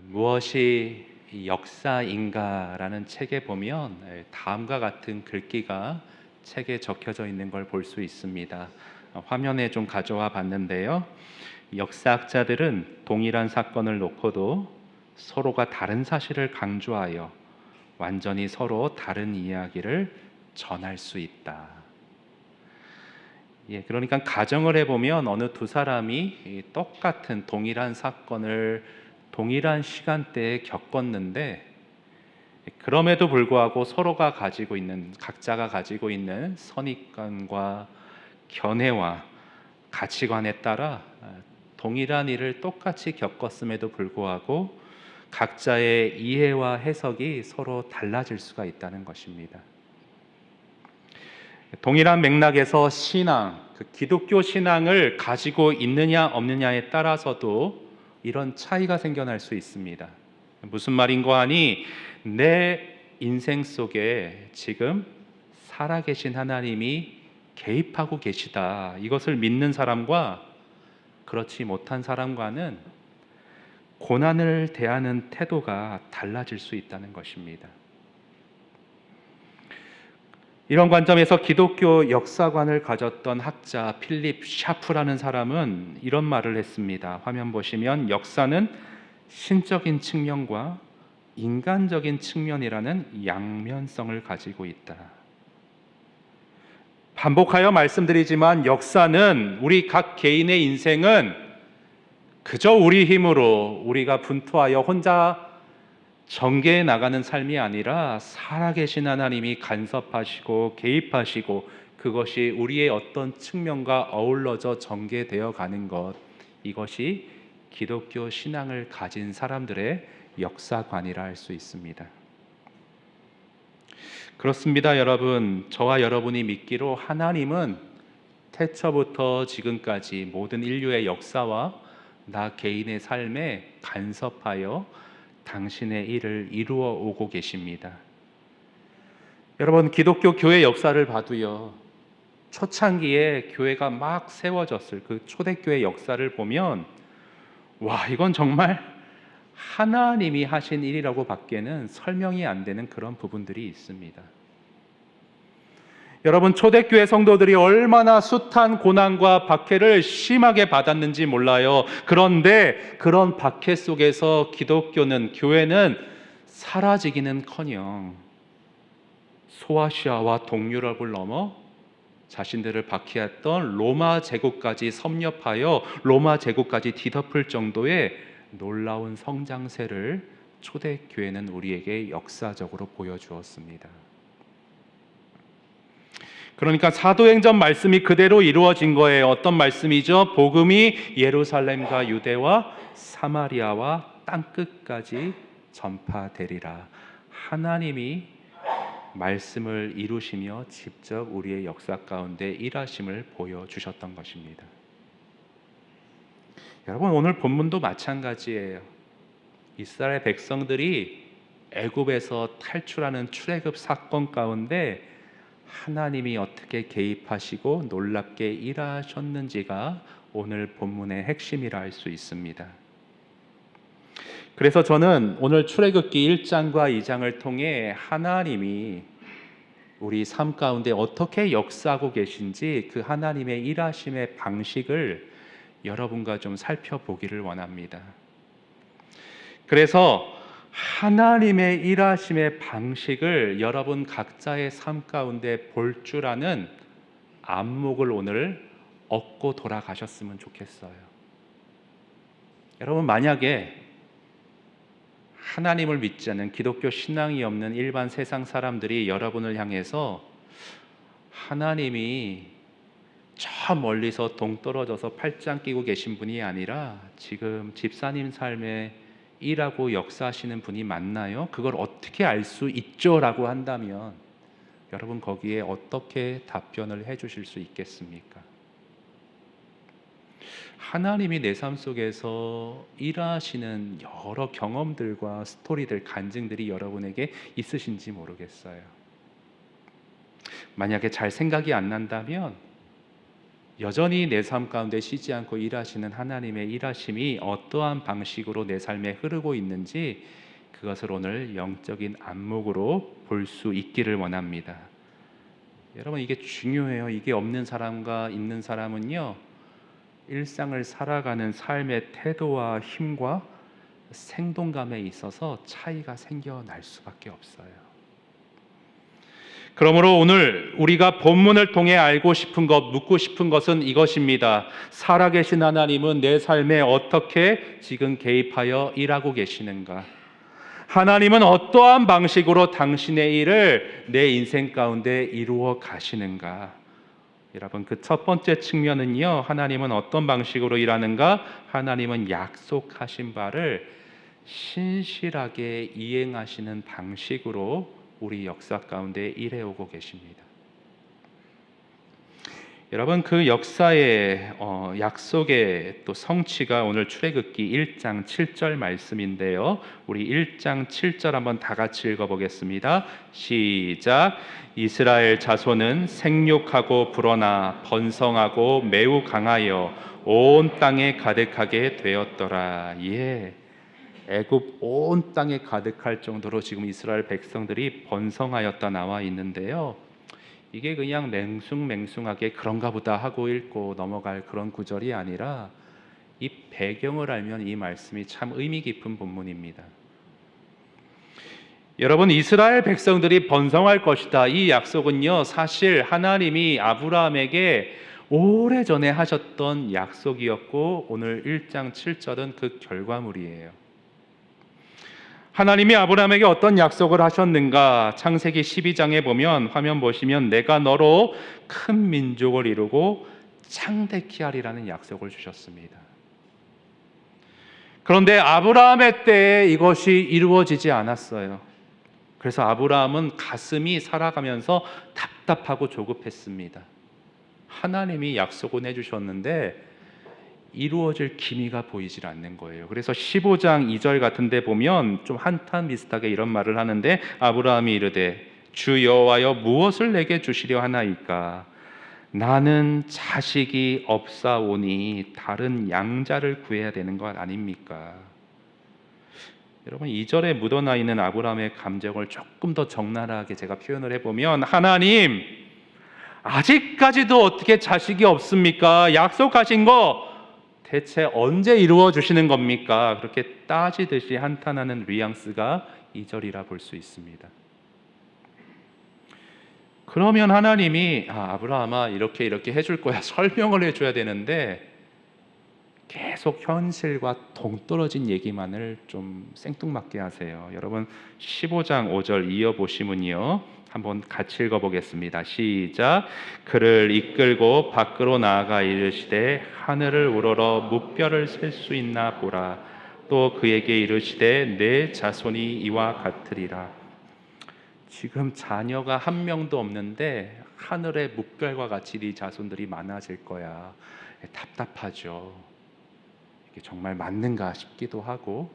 무엇이 역사인가라는 책에 보면 다음과 같은 글귀가 책에 적혀져 있는 걸 볼 수 있습니다. 화면에 좀 가져와 봤는데요. 역사학자들은 동일한 사건을 놓고도 서로가 다른 사실을 강조하여 완전히 서로 다른 이야기를 전할 수 있다. 그러니까 가정을 해보면 어느 두 사람이 똑같은 동일한 사건을 동일한 시간대에 겪었는데, 그럼에도 불구하고 서로가 가지고 있는, 각자가 가지고 있는 선입관과 견해와 가치관에 따라 동일한 일을 똑같이 겪었음에도 불구하고 각자의 이해와 해석이 서로 달라질 수가 있다는 것입니다. 동일한 맥락에서 신앙, 기독교 신앙을 가지고 있느냐 없느냐에 따라서도 이런 차이가 생겨날 수 있습니다. 무슨 말인가 하니, 내 인생 속에 지금 살아계신 하나님이 개입하고 계시다, 이것을 믿는 사람과 그렇지 못한 사람과는 고난을 대하는 태도가 달라질 수 있다는 것입니다. 이런 관점에서 기독교 역사관을 가졌던 학자 필립 샤프라는 사람은 이런 말을 했습니다. 화면 보시면 역사는 신적인 측면과 인간적인 측면이라는 양면성을 가지고 있다. 반복하여 말씀드리지만 역사는, 우리 각 개인의 인생은 그저 우리 힘으로 우리가 분투하여 혼자 전개해 나가는 삶이 아니라 살아계신 하나님이 간섭하시고 개입하시고 그것이 우리의 어떤 측면과 어우러져 전개되어 가는 것, 이것이 기독교 신앙을 가진 사람들의 역사관이라 할 수 있습니다. 그렇습니다, 여러분. 저와 여러분이 믿기로 하나님은 태초부터 지금까지 모든 인류의 역사와 나 개인의 삶에 간섭하여 당신의 일을 이루어 오고 계십니다. 여러분, 기독교 교회 역사를 봐도요, 초창기에 교회가 막 세워졌을 그 초대교회 역사를 보면, 와, 이건 정말 하나님이 하신 일이라고 밖에는 설명이 안 되는 그런 부분들이 있습니다. 여러분, 초대교회 성도들이 얼마나 숱한 고난과 박해를 심하게 받았는지 몰라요. 그런데 그런 박해 속에서 기독교는, 교회는 사라지기는커녕 소아시아와 동유럽을 넘어 자신들을 박해했던 로마 제국까지 섭렵하여 로마 제국까지 뒤덮을 정도의 놀라운 성장세를 초대교회는 우리에게 역사적으로 보여주었습니다. 그러니까 사도행전 말씀이 그대로 이루어진 거예요. 어떤 말씀이죠? 복음이 예루살렘과 유대와 사마리아와 땅끝까지 전파되리라. 하나님이 말씀을 이루시며 직접 우리의 역사 가운데 일하심을 보여주셨던 것입니다. 여러분, 오늘 본문도 마찬가지예요. 이스라엘 백성들이 애굽에서 탈출하는 출애굽 사건 가운데 하나님이 어떻게 개입하시고 놀랍게 일하셨는지가 오늘 본문의 핵심이라 할 수 있습니다. 그래서 저는 오늘 출애굽기 1장과 2장을 통해 하나님이 우리 삶 가운데 어떻게 역사하고 계신지, 그 하나님의 일하심의 방식을 여러분과 좀 살펴보기를 원합니다. 그래서 하나님의 일하심의 방식을 여러분 각자의 삶 가운데 볼 줄 아는 안목을 오늘 얻고 돌아가셨으면 좋겠어요. 여러분, 만약에 하나님을 믿지 않는, 기독교 신앙이 없는 일반 세상 사람들이 여러분을 향해서 하나님이 저 멀리서 동떨어져서 팔짱 끼고 계신 분이 아니라 지금 집사님 삶에 일하고 역사하시는 분이 맞나요? 그걸 어떻게 알 수 있죠? 라고 한다면 여러분, 거기에 어떻게 답변을 해주실 수 있겠습니까? 하나님이 내 삶 속에서 일하시는 여러 경험들과 스토리들, 간증들이 여러분에게 있으신지 모르겠어요. 만약에 잘 생각이 안 난다면 여전히 내 삶 가운데 쉬지 않고 일하시는 하나님의 일하심이 어떠한 방식으로 내 삶에 흐르고 있는지 그것을 오늘 영적인 안목으로 볼 수 있기를 원합니다. 여러분, 이게 중요해요. 이게 없는 사람과 있는 사람은요, 일상을 살아가는 삶의 태도와 힘과 생동감에 있어서 차이가 생겨날 수밖에 없어요. 그러므로 오늘 우리가 본문을 통해 알고 싶은 것, 묻고 싶은 것은 이것입니다. 살아계신 하나님은 내 삶에 어떻게 지금 개입하여 일하고 계시는가? 하나님은 어떠한 방식으로 당신의 일을 내 인생 가운데 이루어 가시는가? 여러분, 그 첫 번째 측면은요, 하나님은 어떤 방식으로 일하는가? 하나님은 약속하신 바를 신실하게 이행하시는 방식으로 우리 역사 가운데 일해오고 계십니다. 여러분, 그 역사의 약속의 또 성취가 오늘 출애굽기 1장 7절 말씀인데요. 우리 1장 7절 한번 다 같이 읽어보겠습니다. 시작. 이스라엘 자손은 생육하고 불어나 번성하고 매우 강하여 온 땅에 가득하게 되었더라. 예. 애굽 온 땅에 가득할 정도로 지금 이스라엘 백성들이 번성하였다 나와 있는데요. 이게 그냥 맹숭맹숭하게 그런가 보다 하고 읽고 넘어갈 그런 구절이 아니라 이 배경을 알면 이 말씀이 참 의미 깊은 본문입니다. 여러분, 이스라엘 백성들이 번성할 것이다. 이 약속은요, 사실 하나님이 아브라함에게 오래전에 하셨던 약속이었고 오늘 1장 7절은 그 결과물이에요. 하나님이 아브라함에게 어떤 약속을 하셨는가? 창세기 12장에 보면 화면 보시면 내가 너로 큰 민족을 이루고 창대케 하리라는 약속을 주셨습니다. 그런데 아브라함의 때에 이것이 이루어지지 않았어요. 그래서 아브라함은 가슴이 살아가면서 답답하고 조급했습니다. 하나님이 약속은 해주셨는데 이루어질 기미가 보이질 않는 거예요. 그래서 15장 2절 같은 데 보면 좀 한탄 비슷하게 이런 말을 하는데 아브라함이 이르되 주 여호와여 무엇을 내게 주시려 하나이까? 나는 자식이 없사오니 다른 양자를 구해야 되는 것 아닙니까? 여러분, 2절에 묻어나 있는 아브라함의 감정을 조금 더 적나라하게 제가 표현을 해보면 하나님, 아직까지도 어떻게 자식이 없습니까? 약속하신 거 대체 언제 이루어 주시는 겁니까? 그렇게 따지듯이 한탄하는 뉘앙스가 2절이라 볼 수 있습니다. 그러면 하나님이 아브라함아 이렇게 해줄 거야 설명을 해줘야 되는데 계속 현실과 동떨어진 얘기만을 좀 생뚱맞게 하세요. 여러분 15장 5절 이어보시면요, 한번 같이 읽어보겠습니다. 시작. 그를 이끌고 밖으로 나아가 이르시되 하늘을 우러러 무뼈를 셀 수 있나 보라. 또 그에게 이르시되 내 자손이 이와 같으리라. 지금 자녀가 한 명도 없는데 하늘의 무별과 같이 네 자손들이 많아질 거야. 답답하죠. 이게 정말 맞는가 싶기도 하고,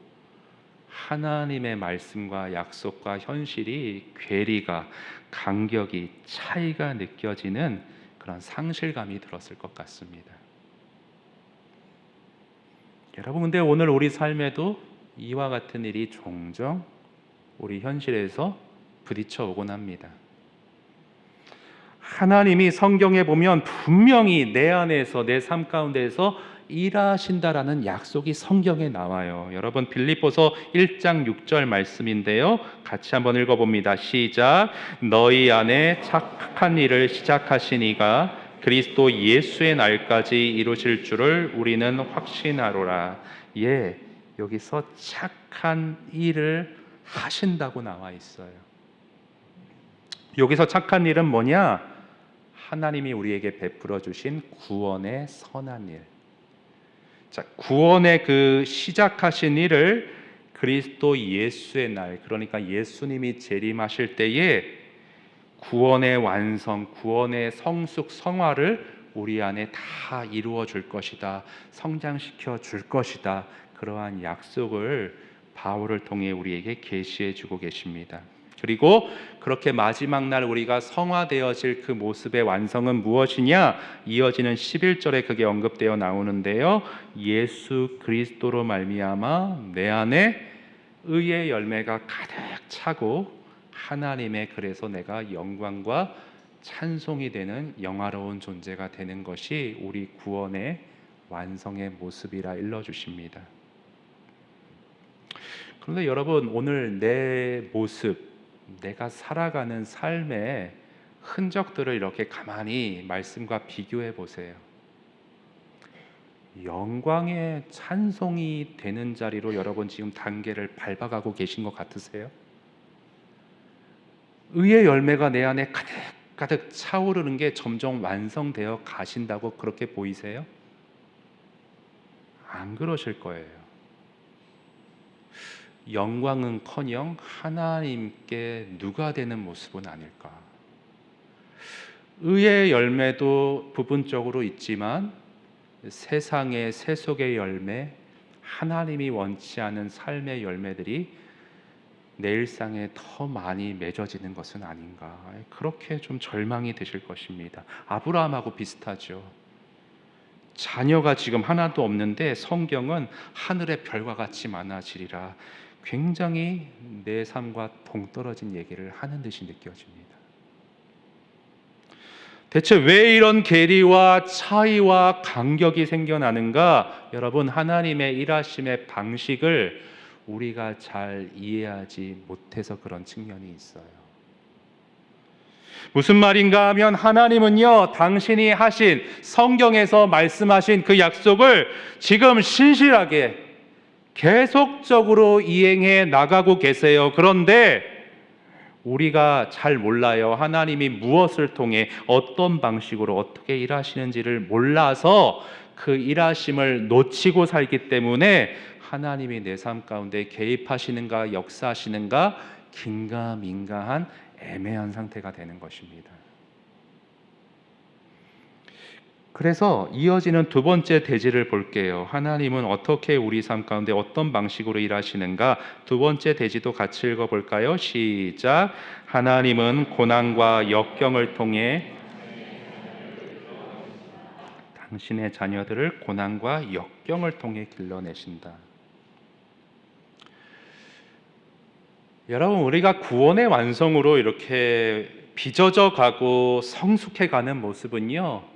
하나님의 말씀과 약속과 현실이 괴리가, 간격이, 차이가 느껴지는 그런 상실감이 들었을 것 같습니다. 여러분, 근데 오늘 우리 삶에도 이와 같은 일이 종종 우리 현실에서 부딪혀 오곤 합니다. 하나님이 성경에 보면 분명히 내 안에서, 내 삶 가운데에서 일하신다라는 약속이 성경에 나와요. 여러분 빌립보서 1장 6절 말씀인데요, 같이 한번 읽어봅니다. 시작. 너희 안에 착한 일을 시작하신 이가 그리스도 예수의 날까지 이루실 줄을 우리는 확신하노라. 예, 여기서 착한 일을 하신다고 나와 있어요. 여기서 착한 일은 뭐냐? 하나님이 우리에게 베풀어 주신 구원의 선한 일. 자, 구원의 그 시작하신 일을 그리스도 예수의 날, 그러니까 예수님이 재림하실 때에 구원의 완성, 구원의 성숙, 성화를 우리 안에 다 이루어 줄 것이다, 성장시켜 줄 것이다, 그러한 약속을 바울을 통해 우리에게 계시해 주고 계십니다. 그리고 그렇게 마지막 날 우리가 성화되어질 그 모습의 완성은 무엇이냐? 이어지는 11절에 그게 언급되어 나오는데요. 예수 그리스도로 말미암아 내 안에 의의 열매가 가득 차고 하나님의 그래서 내가 영광과 찬송이 되는 영화로운 존재가 되는 것이 우리 구원의 완성의 모습이라 일러주십니다. 그런데 여러분, 오늘 내 모습, 내가 살아가는 삶의 흔적들을 이렇게 가만히 말씀과 비교해 보세요. 영광의 찬송이 되는 자리로 여러분 지금 단계를 밟아가고 계신 것 같으세요? 의의 열매가 내 안에 가득 차오르는 게 점점 완성되어 가신다고 그렇게 보이세요? 안 그러실 거예요. 영광은커녕 하나님께 누가 되는 모습은 아닐까. 의의 열매도 부분적으로 있지만 세상의 세속의 열매, 하나님이 원치 않은 삶의 열매들이 내 일상에 더 많이 맺어지는 것은 아닌가. 그렇게 좀 절망이 되실 것입니다. 아브라함하고 비슷하죠. 자녀가 지금 하나도 없는데 성경은 하늘의 별과 같이 많아지리라. 굉장히 내 삶과 동떨어진 얘기를 하는 듯이 느껴집니다. 대체 왜 이런 괴리와 차이와 간격이 생겨나는가? 여러분, 하나님의 일하심의 방식을 우리가 잘 이해하지 못해서 그런 측면이 있어요. 무슨 말인가 하면 하나님은요, 당신이 하신 성경에서 말씀하신 그 약속을 지금 신실하게 계속적으로 이행해 나가고 계세요. 그런데 우리가 잘 몰라요. 하나님이 무엇을 통해 어떤 방식으로 어떻게 일하시는지를 몰라서 그 일하심을 놓치고 살기 때문에 하나님이 내 삶 가운데 개입하시는가 역사하시는가 긴가민가한 애매한 상태가 되는 것입니다. 그래서 이어지는 두 번째 대지를 볼게요. 하나님은 어떻게 우리 삶 가운데 어떤 방식으로 일하시는가? 두 번째 대지도 같이 읽어볼까요? 시작. 하나님은 고난과 역경을 통해 당신의 자녀들을 고난과 역경을 통해 길러내신다. 여러분, 우리가 구원의 완성으로 이렇게 빚어져 가고 성숙해 가는 모습은요,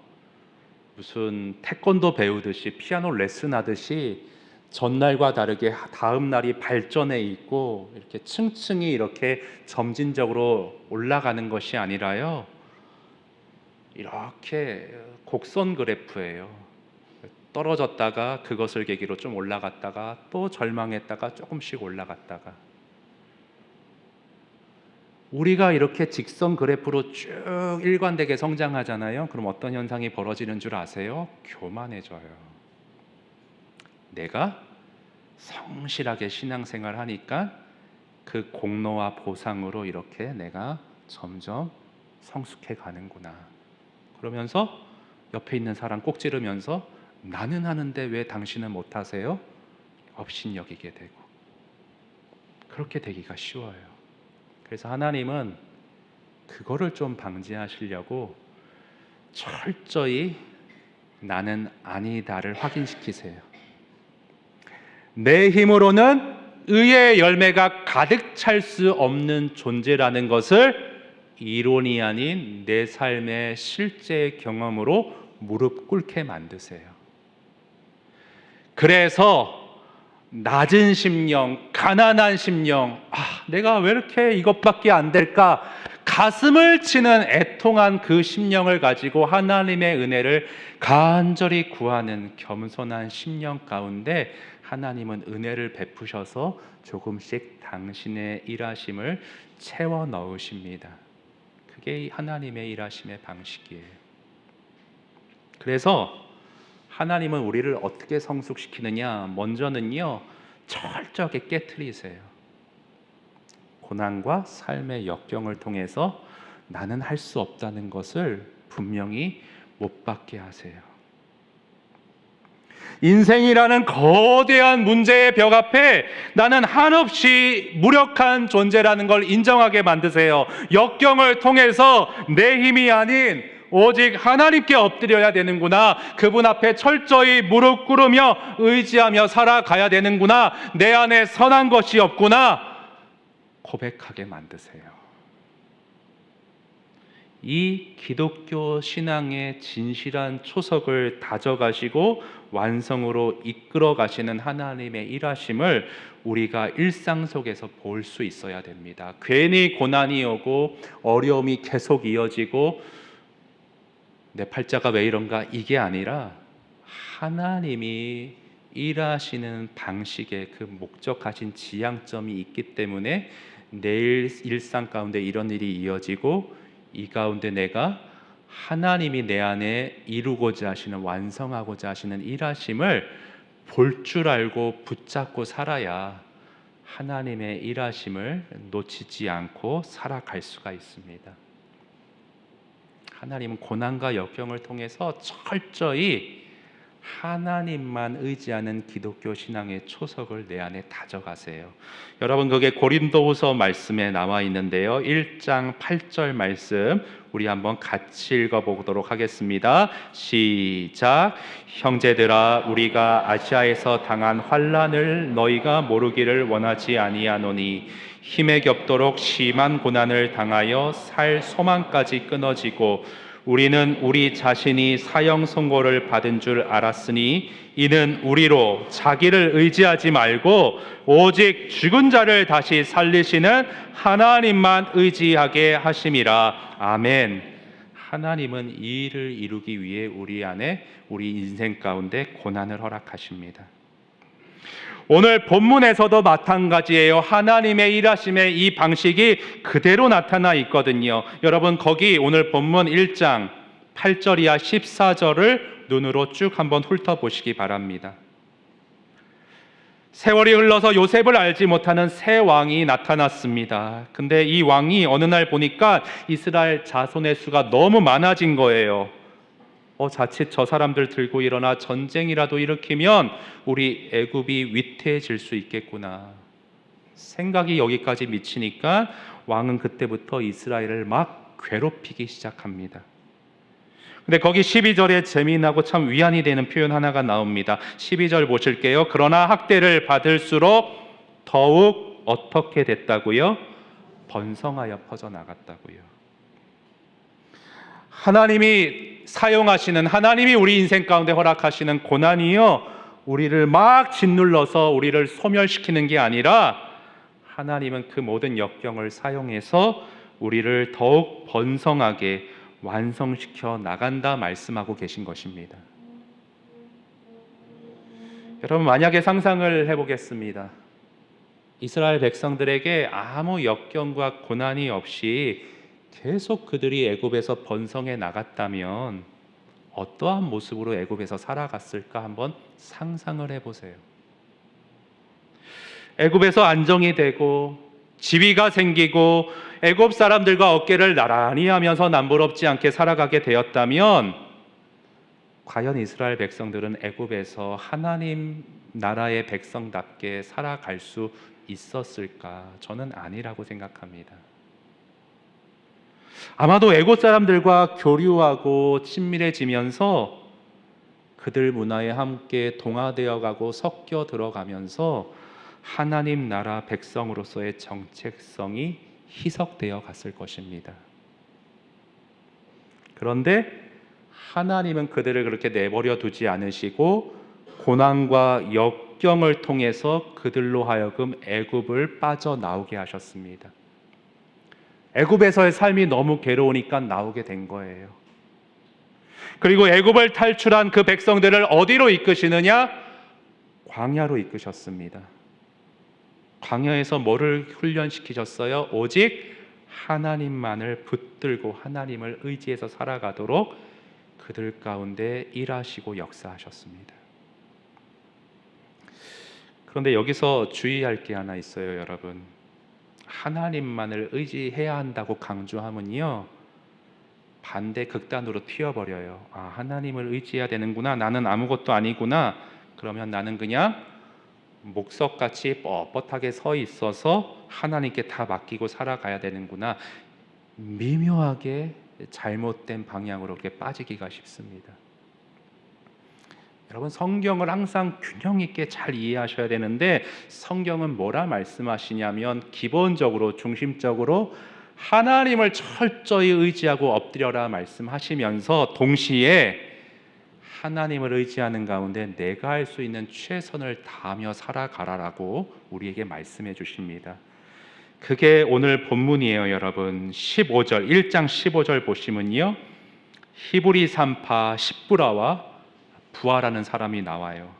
무슨 태권도 배우듯이 피아노 레슨 하듯이 전날과 다르게 다음 날이 발전해 있고 이렇게 층층이 이렇게 점진적으로 올라가는 것이 아니라요, 이렇게 곡선 그래프예요. 떨어졌다가 그것을 계기로 좀 올라갔다가 또 절망했다가 조금씩 올라갔다가, 우리가 이렇게 직선 그래프로 쭉 일관되게 성장하잖아요. 그럼 어떤 현상이 벌어지는 줄 아세요? 교만해져요. 내가 성실하게 신앙생활 하니까 그 공로와 보상으로 이렇게 내가 점점 성숙해 가는구나. 그러면서 옆에 있는 사람 꼭 찌르면서 나는 하는데 왜 당신은 못하세요? 업신여기게 되고, 그렇게 되기가 쉬워요. 그래서 하나님은 그거를 좀 방지하시려고 철저히 나는 아니다를 확인시키세요. 내 힘으로는 의의 열매가 가득 찰 수 없는 존재라는 것을 이론이 아닌 내 삶의 실제 경험으로 무릎 꿇게 만드세요. 그래서 낮은 심령, 가난한 심령, 내가 왜 이렇게 이것밖에 안 될까? 가슴을 치는 애통한 그 심령을 가지고 하나님의 은혜를 간절히 구하는 겸손한 심령 가운데 하나님은 은혜를 베푸셔서 조금씩 당신의 일하심을 채워 넣으십니다. 그게 하나님의 일하심의 방식이에요. 그래서 하나님은 우리를 어떻게 성숙시키느냐? 먼저는요, 철저하게 깨트리세요. 고난과 삶의 역경을 통해서 나는 할 수 없다는 것을 분명히 못 받게 하세요. 인생이라는 거대한 문제의 벽 앞에 나는 한없이 무력한 존재라는 걸 인정하게 만드세요. 역경을 통해서 내 힘이 아닌 오직 하나님께 엎드려야 되는구나. 그분 앞에 철저히 무릎 꿇으며 의지하며 살아가야 되는구나. 내 안에 선한 것이 없구나. 고백하게 만드세요. 이 기독교 신앙의 진실한 초석을 다져가시고 완성으로 이끌어 가시는 하나님의 일하심을 우리가 일상 속에서 볼 수 있어야 됩니다. 괜히 고난이 오고 어려움이 계속 이어지고 내 팔자가 왜 이런가 이게 아니라 하나님이 일하시는 방식에 그 목적하신 지향점이 있기 때문에 내일 일상 가운데 이런 일이 이어지고 이 가운데 내가 하나님이 내 안에 이루고자 하시는 완성하고자 하시는 일하심을 볼 줄 알고 붙잡고 살아야 하나님의 일하심을 놓치지 않고 살아갈 수가 있습니다. 하나님은 고난과 역경을 통해서 철저히 하나님만 의지하는 기독교 신앙의 초석을 내 안에 다져가세요. 여러분, 그게 고린도후서 말씀에 나와 있는데요. 1장 8절 말씀 우리 한번 같이 읽어보도록 하겠습니다. 시작. 형제들아, 우리가 아시아에서 당한 환난을 너희가 모르기를 원하지 아니하노니 힘에 겹도록 심한 고난을 당하여 살 소망까지 끊어지고 우리는 우리 자신이 사형 선고를 받은 줄 알았으니 이는 우리로 자기를 의지하지 말고 오직 죽은 자를 다시 살리시는 하나님만 의지하게 하심이라. 아멘. 하나님은 이 일을 이루기 위해 우리 안에 우리 인생 가운데 고난을 허락하십니다. 오늘 본문에서도 마찬가지예요. 하나님의 일하심의 이 방식이 그대로 나타나 있거든요. 여러분, 거기 오늘 본문 1장 8절 이하 14절을 눈으로 쭉 한번 훑어보시기 바랍니다. 세월이 흘러서 요셉을 알지 못하는 새 왕이 나타났습니다. 근데 이 왕이 어느 날 보니까 이스라엘 자손의 수가 너무 많아진 거예요. 자칫 저 사람들 들고 일어나 전쟁이라도 일으키면 우리 애굽이 위태해질 수 있겠구나. 생각이 여기까지 미치니까 왕은 그때부터 이스라엘을 막 괴롭히기 시작합니다. 근데 거기 12절에 재미나고 참 위안이 되는 표현 하나가 나옵니다. 12절 보실게요. 그러나 학대를 받을수록 더욱 어떻게 됐다고요? 번성하여 퍼져나갔다고요. 하나님이 사용하시는, 하나님이 우리 인생 가운데 허락하시는 고난이요, 우리를 막 짓눌러서 우리를 소멸시키는 게 아니라 하나님은 그 모든 역경을 사용해서 우리를 더욱 번성하게 완성시켜 나간다 말씀하고 계신 것입니다. 여러분, 만약에 상상을 해보겠습니다. 이스라엘 백성들에게 아무 역경과 고난이 없이 계속 그들이 애굽에서 번성해 나갔다면 어떠한 모습으로 애굽에서 살아갔을까 한번 상상을 해보세요. 애굽에서 안정이 되고 지위가 생기고 애굽 사람들과 어깨를 나란히 하면서 남부럽지 않게 살아가게 되었다면 과연 이스라엘 백성들은 애굽에서 하나님 나라의 백성답게 살아갈 수 있었을까? 저는 아니라고 생각합니다. 아마도 애굽 사람들과 교류하고 친밀해지면서 그들 문화에 함께 동화되어 가고 섞여 들어가면서 하나님 나라 백성으로서의 정체성이 희석되어 갔을 것입니다. 그런데 하나님은 그들을 그렇게 내버려 두지 않으시고 고난과 역경을 통해서 그들로 하여금 애굽을 빠져나오게 하셨습니다. 애굽에서의 삶이 너무 괴로우니까 나오게 된 거예요. 그리고 애굽을 탈출한 그 백성들을 어디로 이끄시느냐? 광야로 이끄셨습니다. 광야에서 뭐를 훈련시키셨어요? 오직 하나님만을 붙들고 하나님을 의지해서 살아가도록 그들 가운데 일하시고 역사하셨습니다. 그런데 여기서 주의할 게 하나 있어요, 여러분. 하나님만을 의지해야 한다고 강조하면요, 반대 극단으로 튀어버려요. 하나님을 의지해야 되는구나, 나는 아무것도 아니구나, 그러면 나는 그냥 목석같이 뻣뻣하게 서 있어서 하나님께 다 맡기고 살아가야 되는구나. 미묘하게 잘못된 방향으로 이렇게 빠지기가 쉽습니다. 여러분, 성경을 항상 균형 있게 잘 이해하셔야 되는데, 성경은 뭐라 말씀하시냐면 기본적으로 중심적으로 하나님을 철저히 의지하고 엎드려라 말씀하시면서, 동시에 하나님을 의지하는 가운데 내가 할 수 있는 최선을 다하며 살아가라라고 우리에게 말씀해 주십니다. 그게 오늘 본문이에요. 여러분, 15절 1장 15절 보시면요, 히브리 산파 십부라와 부하라는 사람이 나와요.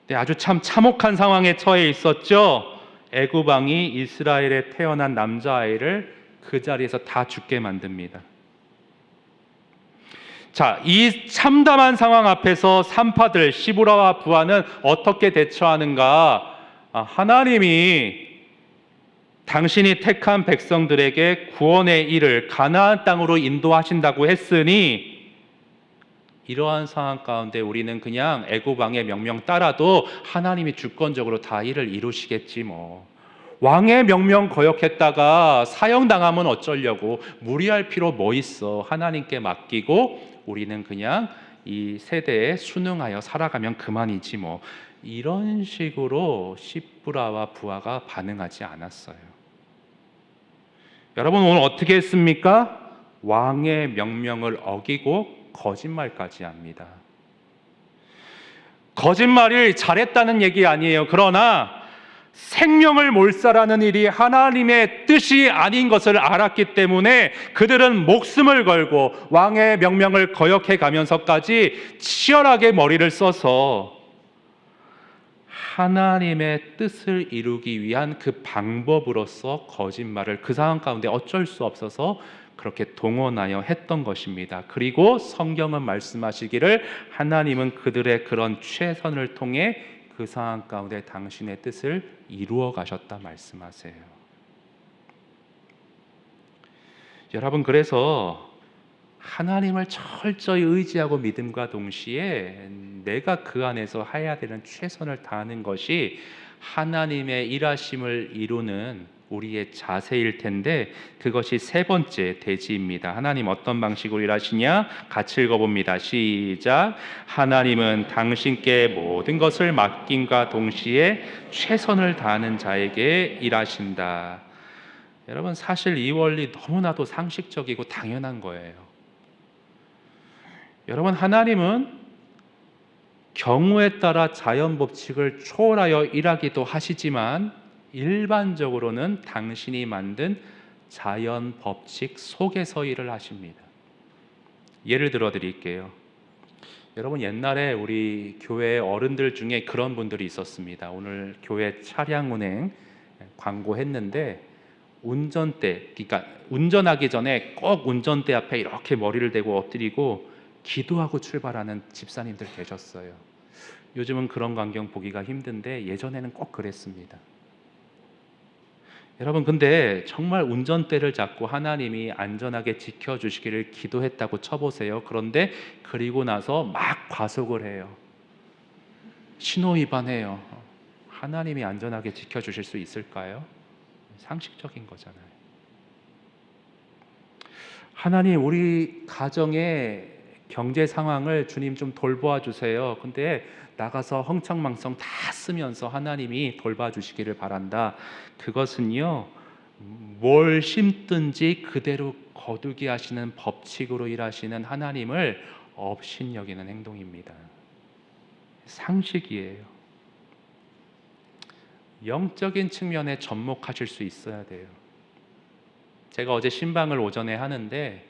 근데 아주 참 참혹한 상황에 처해 있었죠. 애굽 왕이 이스라엘에 태어난 남자아이를 그 자리에서 다 죽게 만듭니다. 자, 이 참담한 상황 앞에서 산파들 시브라와 부하는 어떻게 대처하는가? 하나님이 당신이 택한 백성들에게 구원의 일을 가나안 땅으로 인도하신다고 했으니, 이러한 상황 가운데 우리는 그냥 애굽 왕의 명령 따라도 하나님이 주권적으로 다 일을 이루시겠지 뭐. 왕의 명령 거역했다가 사형당하면 어쩌려고. 무리할 필요 뭐 있어. 하나님께 맡기고 우리는 그냥 이 세대에 순응하여 살아가면 그만이지 뭐. 이런 식으로 시브라와 부하가 반응하지 않았어요. 여러분, 오늘 어떻게 했습니까? 왕의 명령을 어기고 거짓말까지 합니다. 거짓말을 잘했다는 얘기 아니에요. 그러나 생명을 몰살하는 일이 하나님의 뜻이 아닌 것을 알았기 때문에 그들은 목숨을 걸고 왕의 명령을 거역해 가면서까지 치열하게 머리를 써서 하나님의 뜻을 이루기 위한 그 방법으로서 거짓말을 그 상황 가운데 어쩔 수 없어서 그렇게 동원하여 했던 것입니다. 그리고 성경은 말씀하시기를 하나님은 그들의 그런 최선을 통해 그 상황 가운데 당신의 뜻을 이루어 가셨다 말씀하세요. 여러분, 그래서 하나님을 철저히 의지하고 믿음과 동시에 내가 그 안에서 해야 되는 최선을 다하는 것이 하나님의 일하심을 이루는 우리의 자세일 텐데, 그것이 세 번째 대지입니다. 하나님 어떤 방식으로 일하시냐? 같이 읽어봅니다. 시작. 하나님은 당신께 모든 것을 맡김과 동시에 최선을 다하는 자에게 일하신다. 여러분, 사실 이 원리 너무나도 상식적이고 당연한 거예요. 여러분, 하나님은 경우에 따라 자연 법칙을 초월하여 일하기도 하시지만 일반적으로는 당신이 만든 자연 법칙 속에서 일을 하십니다. 예를 들어 드릴게요. 여러분, 옛날에 우리 교회 어른들 중에 그런 분들이 있었습니다. 오늘 교회 차량 운행 광고했는데, 운전대, 그러니까 운전하기 전에 꼭 운전대 앞에 이렇게 머리를 대고 엎드리고 기도하고 출발하는 집사님들 계셨어요. 요즘은 그런 광경 보기가 힘든데 예전에는 꼭 그랬습니다. 여러분, 근데 정말 운전대를 잡고 하나님이 안전하게 지켜주시기를 기도했다고 쳐보세요. 그런데 그리고 나서 막 과속을 해요. 신호 위반해요. 하나님이 안전하게 지켜주실 수 있을까요? 상식적인 거잖아요. 하나님, 우리 가정의 경제 상황을 주님 좀 돌보아 주세요. 근데 나가서 흥청망청 다 쓰면서 하나님이 돌봐주시기를 바란다. 그것은요, 뭘 심든지 그대로 거두게 하시는 법칙으로 일하시는 하나님을 업신여기는 행동입니다. 상식이에요. 영적인 측면에 접목하실 수 있어야 돼요. 제가 어제 신방을 오전에 하는데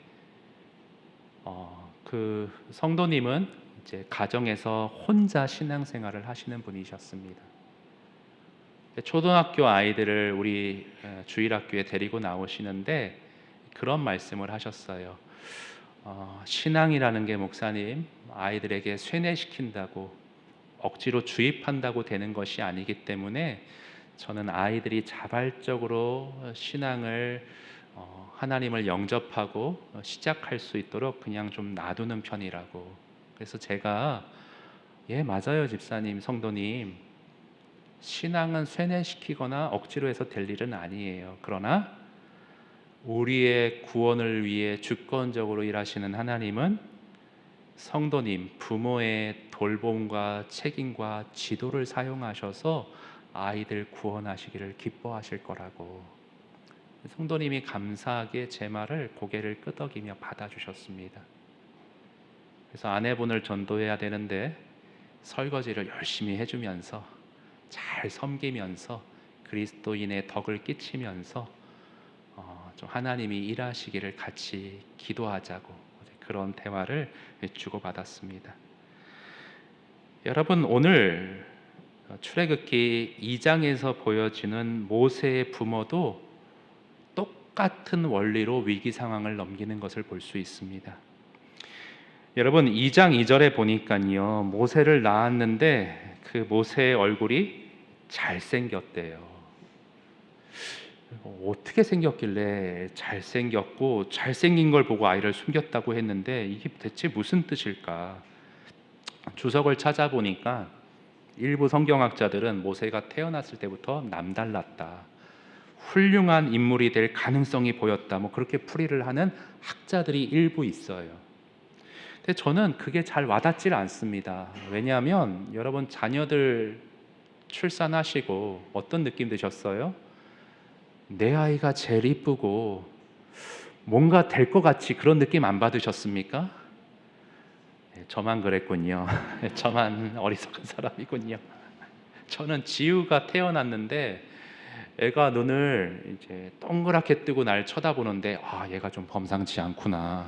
그 성도님은 이제 가정에서 혼자 신앙생활을 하시는 분이셨습니다. 초등학교 아이들을 우리 주일학교에 데리고 나오시는데 그런 말씀을 하셨어요. 신앙이라는 게 목사님, 아이들에게 쇠뇌시킨다고 억지로 주입한다고 되는 것이 아니기 때문에 저는 아이들이 자발적으로 신앙을 하나님을 영접하고 시작할 수 있도록 그냥 좀 놔두는 편이라고. 그래서 제가 예, 맞아요, 집사님, 성도님. 신앙은 쇠뇌시키거나 억지로 해서 될 일은 아니에요. 그러나 우리의 구원을 위해 주권적으로 일하시는 하나님은 성도님, 부모의 돌봄과 책임과 지도를 사용하셔서 아이들 구원하시기를 기뻐하실 거라고. 성도님이 감사하게 제 말을 고개를 끄덕이며 받아주셨습니다. 그래서 아내분을 전도해야 되는데 설거지를 열심히 해주면서 잘 섬기면서 그리스도인의 덕을 끼치면서 좀 하나님이 일하시기를 같이 기도하자고 그런 대화를 주고받았습니다. 여러분, 오늘 출애굽기 2장에서 보여지는 모세의 부모도 똑같은 원리로 위기 상황을 넘기는 것을 볼 수 있습니다. 여러분, 2장 2절에 보니까요, 모세를 낳았는데 그 모세의 얼굴이 잘생겼대요. 어떻게 생겼길래 잘생겼고 잘생긴 걸 보고 아이를 숨겼다고 했는데 이게 대체 무슨 뜻일까? 주석을 찾아보니까 일부 성경학자들은 모세가 태어났을 때부터 남달랐다, 훌륭한 인물이 될 가능성이 보였다, 뭐 그렇게 풀이를 하는 학자들이 일부 있어요. 근데 저는 그게 잘 와닿질 않습니다. 왜냐하면 여러분, 자녀들 출산하시고 어떤 느낌 드셨어요? 내 아이가 제일 이쁘고 뭔가 될 것 같이 그런 느낌 안 받으셨습니까? 네, 저만 그랬군요. 저만 어리석은 사람이군요. 저는 지우가 태어났는데 애가 눈을 이제 동그랗게 뜨고 날 쳐다보는데 얘가 좀 범상치 않구나,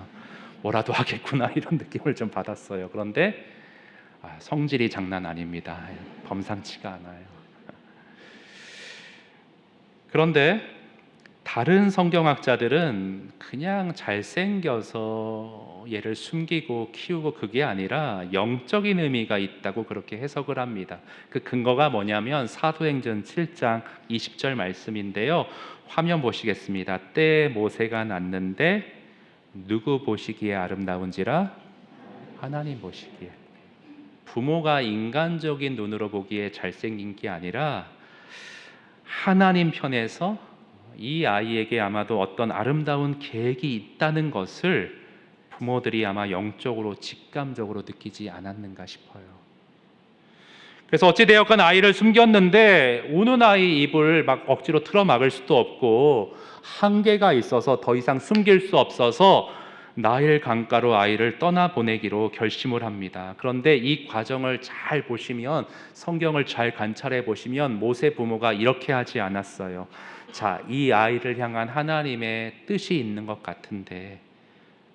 뭐라도 하겠구나, 이런 느낌을 좀 받았어요. 그런데 성질이 장난 아닙니다. 범상치가 않아요. 그런데 다른 성경학자들은 그냥 잘생겨서 얘를 숨기고 키우고 그게 아니라 영적인 의미가 있다고 그렇게 해석을 합니다. 그 근거가 뭐냐면 사도행전 7장 20절 말씀인데요. 화면 보시겠습니다. 때에 모세가 낳는데 누구 보시기에 아름다운지라? 하나님 보시기에. 부모가 인간적인 눈으로 보기에 잘생긴 게 아니라 하나님 편에서 이 아이에게 아마도 어떤 아름다운 계획이 있다는 것을 부모들이 아마 영적으로 직감적으로 느끼지 않았는가 싶어요. 그래서 어찌되었건 아이를 숨겼는데 우는 아이 입을 막 억지로 틀어막을 수도 없고 한계가 있어서 더 이상 숨길 수 없어서 나일 강가로 아이를 떠나보내기로 결심을 합니다. 그런데 이 과정을 잘 보시면, 성경을 잘 관찰해 보시면 모세 부모가 이렇게 하지 않았어요. 자, 이 아이를 향한 하나님의 뜻이 있는 것 같은데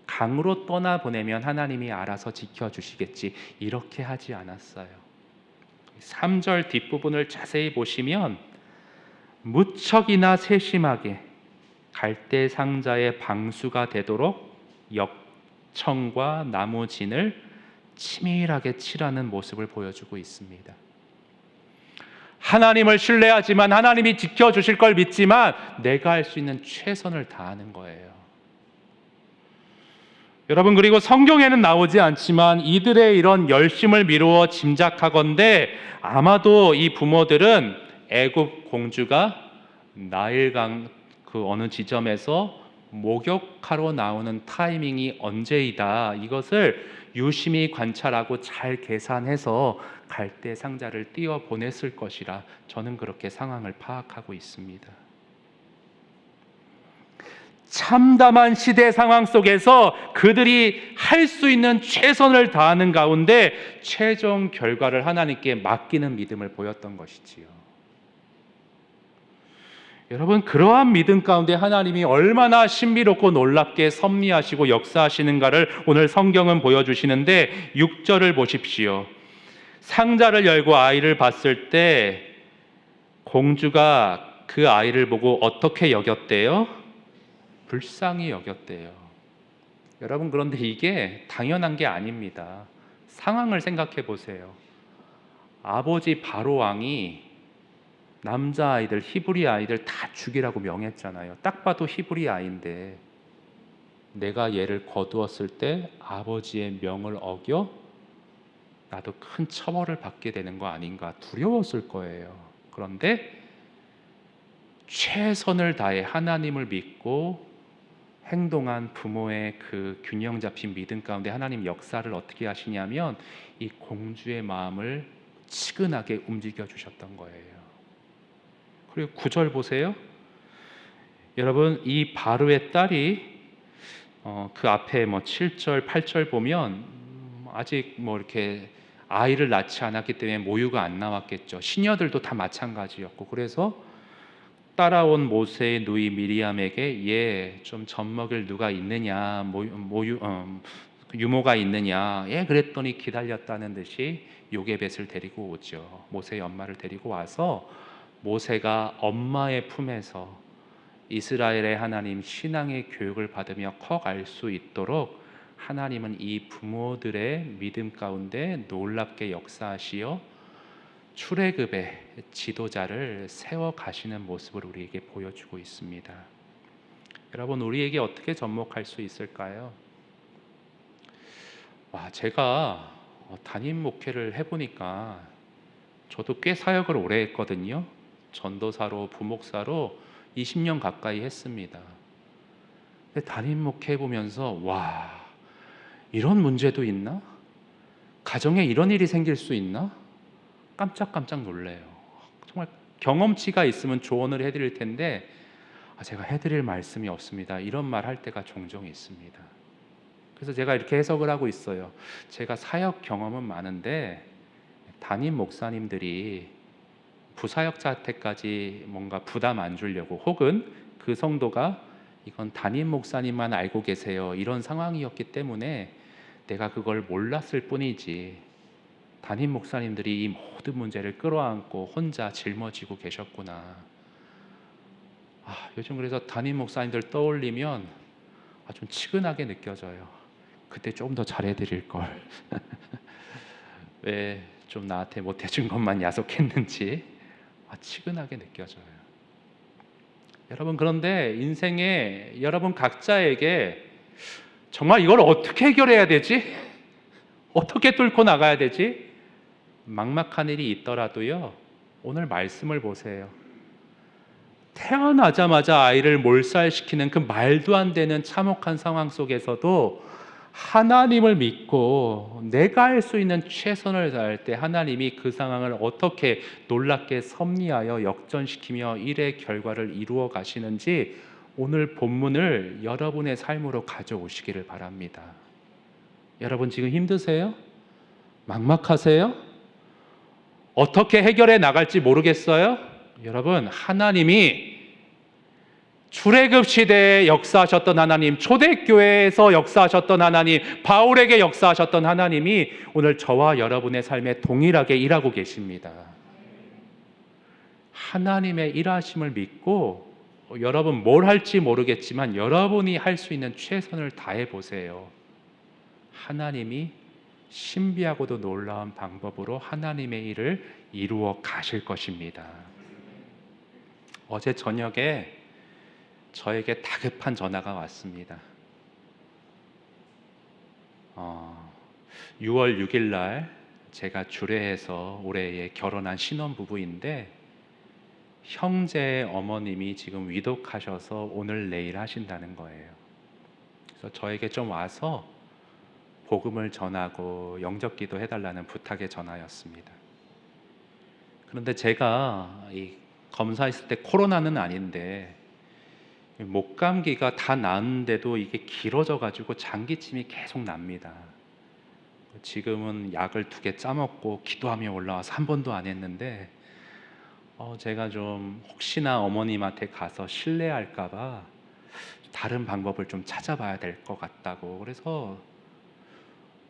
강으로 떠나보내면 하나님이 알아서 지켜주시겠지, 이렇게 하지 않았어요. 3절 뒷부분을 자세히 보시면 무척이나 세심하게 갈대 상자의 방수가 되도록 역청과 나무 진을 치밀하게 칠하는 모습을 보여주고 있습니다. 하나님을 신뢰하지만, 하나님이 지켜주실 걸 믿지만 내가 할 수 있는 최선을 다하는 거예요. 여러분, 그리고 성경에는 나오지 않지만 이들의 이런 열심을 미루어 짐작하건대 아마도 이 부모들은 애굽 공주가 나일강 그 어느 지점에서 목욕하러 나오는 타이밍이 언제이다, 이것을 유심히 관찰하고 잘 계산해서 갈대 상자를 띄워 보냈을 것이라 저는 그렇게 상황을 파악하고 있습니다. 참담한 시대 상황 속에서 그들이 할 수 있는 최선을 다하는 가운데 최종 결과를 하나님께 맡기는 믿음을 보였던 것이지요. 여러분, 그러한 믿음 가운데 하나님이 얼마나 신비롭고 놀랍게 섭리하시고 역사하시는가를 오늘 성경은 보여주시는데 6절을 보십시오. 상자를 열고 아이를 봤을 때 공주가 그 아이를 보고 어떻게 여겼대요? 불쌍히 여겼대요. 여러분, 그런데 이게 당연한 게 아닙니다. 상황을 생각해 보세요. 아버지 바로 왕이 남자아이들, 히브리 아이들 다 죽이라고 명했잖아요. 딱 봐도 히브리 아이인데 내가 얘를 거두었을 때 아버지의 명을 어겨 나도 큰 처벌을 받게 되는 거 아닌가 두려웠을 거예요. 그런데 최선을 다해 하나님을 믿고 행동한 부모의 그 균형 잡힌 믿음 가운데 하나님 역사를 어떻게 하시냐면 이 공주의 마음을 치근하게 움직여 주셨던 거예요. 그리고 9절 보세요. 여러분, 이 바르의 딸이 그 앞에 뭐 7절, 8절 보면 아직 뭐 이렇게 아이를 낳지 않았기 때문에 모유가 안 나왔겠죠. 시녀들도 다 마찬가지였고, 그래서 따라온 모세의 누이 미리암에게 얘 좀 젖먹일 누가 있느냐, 유모가 있느냐, 예, 그랬더니 기다렸다는 듯이 요게벳을 데리고 오죠. 모세의 엄마를 데리고 와서 모세가 엄마의 품에서 이스라엘의 하나님 신앙의 교육을 받으며 커갈 수 있도록 하나님은 이 부모들의 믿음 가운데 놀랍게 역사하시어 출애굽의 지도자를 세워 가시는 모습을 우리에게 보여주고 있습니다. 여러분, 우리에게 어떻게 접목할 수 있을까요? 제가 담임 목회를 해보니까 저도 꽤 사역을 오래 했거든요. 전도사로, 부목사로 20년 가까이 했습니다. 근데 담임 목회 해보면서 이런 문제도 있나? 가정에 이런 일이 생길 수 있나? 깜짝깜짝 놀래요. 정말 경험치가 있으면 조언을 해드릴 텐데 제가 해드릴 말씀이 없습니다. 이런 말 할 때가 종종 있습니다. 그래서 제가 이렇게 해석을 하고 있어요. 제가 사역 경험은 많은데 담임 목사님들이 부사역자한테까지 뭔가 부담 안 주려고, 혹은 그 성도가 이건 담임 목사님만 알고 계세요, 이런 상황이었기 때문에 내가 그걸 몰랐을 뿐이지 담임 목사님들이 이 모든 문제를 끌어안고 혼자 짊어지고 계셨구나. 요즘 그래서 담임 목사님들 떠올리면 좀 치근하게 느껴져요. 그때 좀 더 잘해드릴 걸. 왜 좀 나한테 못해준 것만 야속했는지 치근하게 느껴져요. 여러분, 그런데 인생에 여러분 각자에게 정말 이걸 어떻게 해결해야 되지? 어떻게 뚫고 나가야 되지? 막막한 일이 있더라도요, 오늘 말씀을 보세요. 태어나자마자 아이를 몰살시키는 그 말도 안 되는 참혹한 상황 속에서도 하나님을 믿고 내가 할 수 있는 최선을 다할 때 하나님이 그 상황을 어떻게 놀랍게 섭리하여 역전시키며 일의 결과를 이루어 가시는지 오늘 본문을 여러분의 삶으로 가져오시기를 바랍니다. 여러분, 지금 힘드세요? 막막하세요? 어떻게 해결해 나갈지 모르겠어요? 여러분, 하나님이 출애굽 시대에 역사하셨던 하나님, 초대교회에서 역사하셨던 하나님, 바울에게 역사하셨던 하나님이 오늘 저와 여러분의 삶에 동일하게 일하고 계십니다. 하나님의 일하심을 믿고 여러분 뭘 할지 모르겠지만 여러분이 할 수 있는 최선을 다해 보세요. 하나님이 신비하고도 놀라운 방법으로 하나님의 일을 이루어 가실 것입니다. 어제 저녁에 저에게 다급한 전화가 왔습니다. 6월 6일 날 제가 주례해서 올해에 결혼한 신혼부부인데 형제의 어머님이 지금 위독하셔서 오늘 내일 하신다는 거예요. 그래서 저에게 좀 와서 복음을 전하고 영접기도 해달라는 부탁의 전화였습니다. 그런데 제가 이 검사했을 때 코로나는 아닌데 목감기가 다 나았는데도 이게 길어져 가지고 장기침이 계속 납니다. 지금은 약을 2개 짜먹고 기도하며 올라와서 한 번도 안 했는데 제가 좀 혹시나 어머님한테 가서 실례할까 봐 다른 방법을 좀 찾아봐야 될 것 같다고, 그래서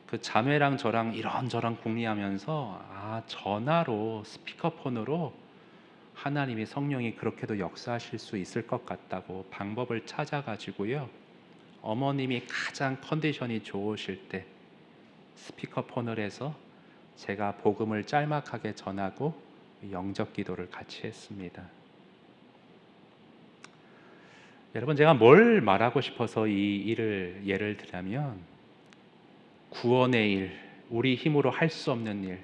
그 자매랑 저랑 이런저런 궁리하면서 전화로, 스피커폰으로 하나님이, 성령이 그렇게도 역사하실 수 있을 것 같다고 방법을 찾아가지고요, 어머님이 가장 컨디션이 좋으실 때 스피커폰을 해서 제가 복음을 짤막하게 전하고 영접 기도를 같이 했습니다. 여러분, 제가 뭘 말하고 싶어서 이 일을 예를 들자면 구원의 일, 우리 힘으로 할 수 없는 일,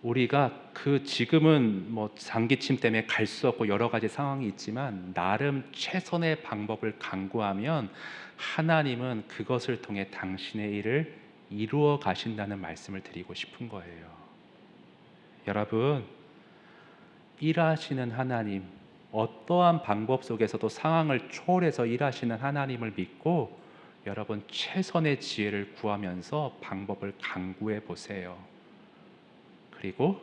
우리가 지금은 장기침 때문에 갈 수 없고 여러 가지 상황이 있지만 나름 최선의 방법을 강구하면 하나님은 그것을 통해 당신의 일을 이루어 가신다는 말씀을 드리고 싶은 거예요. 여러분, 일하시는 하나님, 어떠한 방법 속에서도 상황을 초월해서 일하시는 하나님을 믿고 여러분 최선의 지혜를 구하면서 방법을 강구해 보세요. 그리고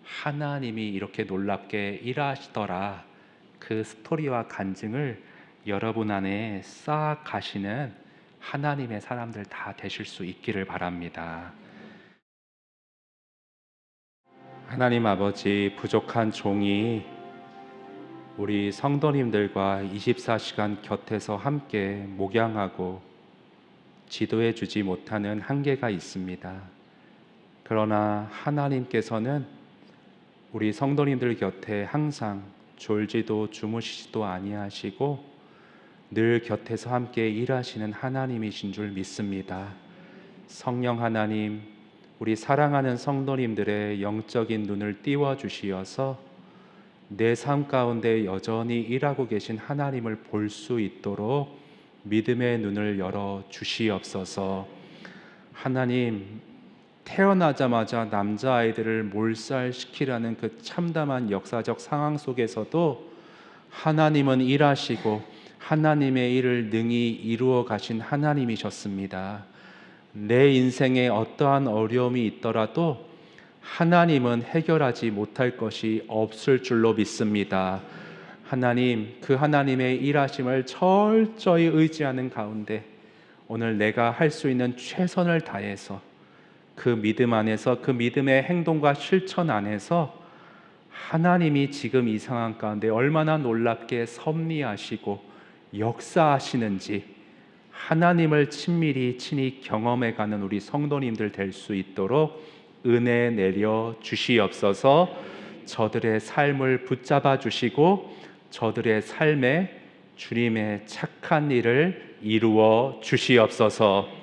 하나님이 이렇게 놀랍게 일하시더라, 그 스토리와 간증을 여러분 안에 쌓아가시는 하나님의 사람들 다 되실 수 있기를 바랍니다. 하나님 아버지, 부족한 종이 우리 성도님들과 24시간 곁에서 함께 목양하고 지도해 주지 못하는 한계가 있습니다. 그러나 하나님께서는 우리 성도님들 곁에 항상 졸지도 주무시지도 아니하시고 늘 곁에서 함께 일하시는 하나님이신 줄 믿습니다. 성령 하나님, 우리 사랑하는 성도님들의 영적인 눈을 띄워 주시어서 내 삶 가운데 여전히 일하고 계신 하나님을 볼 수 있도록 믿음의 눈을 열어 주시옵소서. 하나님, 태어나자마자 남자아이들을 몰살시키라는 그 참담한 역사적 상황 속에서도 하나님은 일하시고 하나님의 일을 능히 이루어 가신 하나님이셨습니다. 내 인생에 어떠한 어려움이 있더라도 하나님은 해결하지 못할 것이 없을 줄로 믿습니다. 하나님, 그 하나님의 일하심을 철저히 의지하는 가운데 오늘 내가 할 수 있는 최선을 다해서 그 믿음 안에서, 그 믿음의 행동과 실천 안에서 하나님이 지금 이 상황 가운데 얼마나 놀랍게 섭리하시고 역사하시는지 하나님을 친밀히 친히 경험해가는 우리 성도님들 될 수 있도록 은혜 내려 주시옵소서. 저들의 삶을 붙잡아 주시고 저들의 삶에 주님의 착한 일을 이루어 주시옵소서.